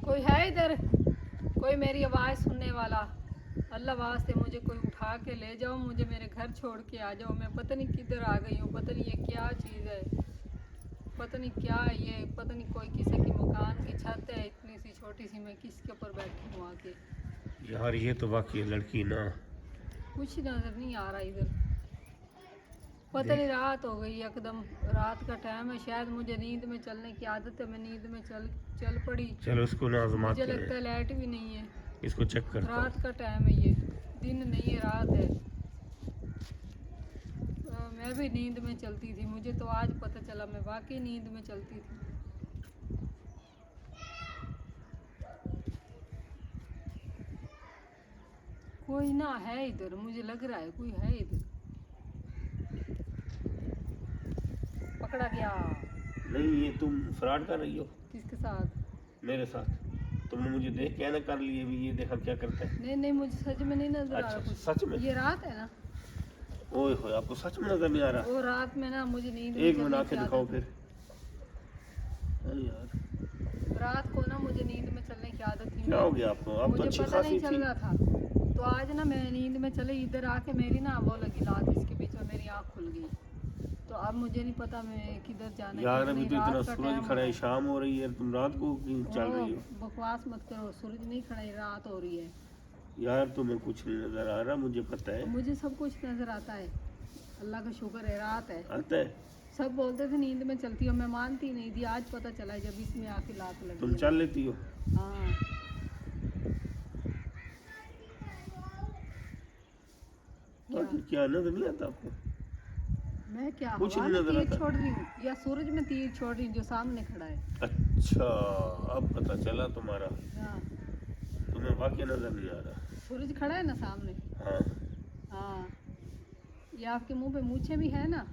कोई है इधर? कोई मेरी आवाज़ सुनने वाला? अल्लाह वास्ते मुझे कोई उठा के ले जाओ, मुझे मेरे घर छोड़ के आ जाओ। मैं पता नहीं किधर आ गई हूँ, पता नहीं ये क्या चीज़ है, पता नहीं क्या है ये, पता नहीं कोई किसी की मकान की छत है इतनी सी छोटी सी, मैं किसके ऊपर बैठी हूँ आके। यार ये तो वाकई लड़की ना, कुछ नज़र नहीं आ रहा इधर। पता नहीं, देख रात हो गई एकदम, रात का टाइम है, शायद मुझे नींद में चलने की आदत है, मैं नींद में चल पड़ी। चलो इसको ना मुझे आजमाते लगता हैं, है लाइट भी नहीं है, इसको चेक करता रात हूँ। का टाइम है ये, दिन नहीं है रात है। मैं भी नींद में चलती थी, मुझे तो आज पता चला मैं वाकई नींद में चलती थी। कोई ना है इधर, मुझे लग रहा है कोई है इधर। पकड़ा गया। नहीं ये तुम फ्रॉड कर रही हो किसके साथ? मेरे साथ। तुमने मुझे देख के ना कर लिए भी, ये देखा क्या करता है। नहीं नहीं, मुझे सच में नहीं नजर आ अच्छा रहा कुछ। सच में? ये रात है ना? ओए हो, आपको सच में नजर नहीं आ रहा? वो रात में ना मुझे नींद में एक मिनट चलने आके की दिखाओ आदत फिर। है। अरे यार रात को ना मुझे नींद में चलने की आदत थी। क्या हो गया आपको? आप तो मुझे अच्छी पता नहीं खासी चल थी। रहा था, तो आज ना मैं नींद में चले, इधर आके मेरी ना वो लगी लात इसके बीच में, मेरी आँख खुल गई। तो अब मुझे नहीं पता मैं किधर जाना है यार किधर अभी नहीं। तो इतना रात का सूरज टाइम हो खड़ा है, रहा शाम हो रही है, तुम रात को क्यों चल है। रही हो? बकवास मत करो, सूरज नहीं खड़ा है, रात हो रही है। यार तुम्हें कुछ नहीं नजर आ रहा, मुझे पता है। मुझे सब कुछ नजर आता है, अल्लाह का शुक्र है, रात है। आता है? सब बोलते थे नींद में चलती हो, मैं मानती नहीं थी, आज पता चला जब इसमें आके लात लगी तुम है। चल लेती हो? हाँ। क्या? क्या नजर नहीं आता आपको? मैं क्या कुछ हवा नहीं में नजर तीर आता। छोड़ रही हूँ या सूरज में तीर छोड़ रही हूँ जो सामने खड़ा है? अच्छा अब पता चला तुम्हारा, हाँ, तुम्हें वाकई नजर नहीं आ रहा। सूरज खड़ा है ना सामने। हाँ हाँ, ये आपके मुंह पे मूछें भी है ना।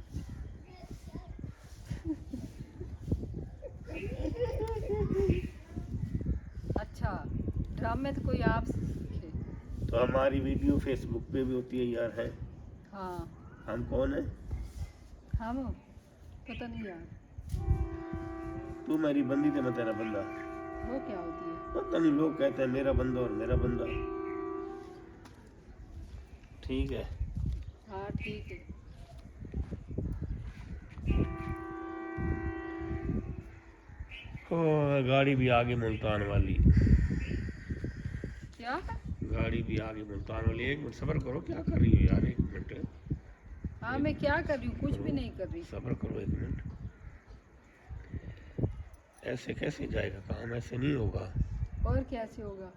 अच्छा, ड्रामे तो कोई आप सीखे। तो हमारी वीडियो फेसबुक पे भी होती है यार, है। हाँ, हम कौन है? हम पता नहीं यार, तू मेरी बंदी थे, मैं तेरा बंदा। वो क्या होती है? पता नहीं, लोग कहते हैं मेरा बंदा और मेरा बंदा। ठीक है। हाँ ठीक है। ओ, गाड़ी भी आ गई मुल्तान वाली। क्या? गाड़ी भी आ गई मुल्तान वाली। एक मिनट सब्र करो, क्या कर रही हो यार? एक मिनट। हाँ, मैं क्या कर रही हूँ? कुछ भी नहीं कर रही। सब्र करो एक मिनट। ऐसे कैसे जाएगा काम? ऐसे नहीं होगा। और कैसे होगा?